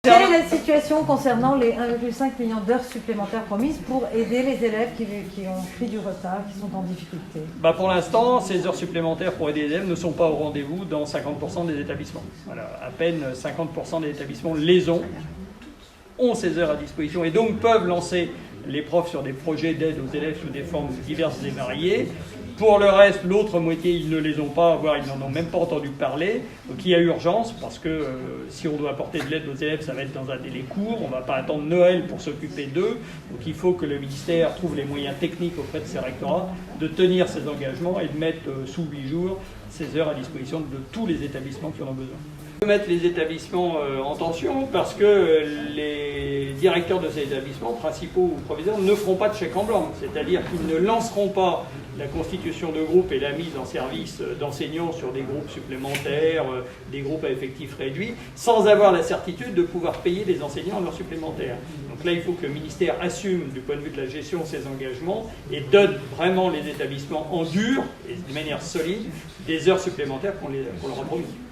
Quelle est la situation concernant les 1,5 million d'heures supplémentaires promises pour aider les élèves qui ont pris du retard, qui sont en difficulté? Pour l'instant, ces heures supplémentaires pour aider les élèves ne sont pas au rendez-vous dans 50% des établissements. Voilà, à peine 50% des établissements ont ces heures à disposition et donc peuvent lancer les profs sur des projets d'aide aux élèves sous des formes diverses et variées. Pour le reste, l'autre moitié, ils ne les ont pas, voire ils n'en ont même pas entendu parler. Donc il y a urgence, parce que si on doit apporter de l'aide aux élèves, ça va être dans un délai court. On ne va pas attendre Noël pour s'occuper d'eux. Donc il faut que le ministère trouve les moyens techniques auprès de ses rectorats de tenir ses engagements et de mettre sous 8 jours ces heures à disposition de tous les établissements qui en ont besoin. On peut mettre les établissements en tension parce que les directeurs de ces établissements, principaux ou proviseurs, ne feront pas de chèque en blanc. C'est-à-dire qu'ils ne lanceront pas la constitution de groupes et la mise en service d'enseignants sur des groupes supplémentaires, des groupes à effectifs réduits, sans avoir la certitude de pouvoir payer des enseignants en heures supplémentaires. Donc là, il faut que le ministère assume, du point de vue de la gestion, ses engagements et donne vraiment les établissements en dur, et de manière solide, des heures supplémentaires qu'on leur a promis.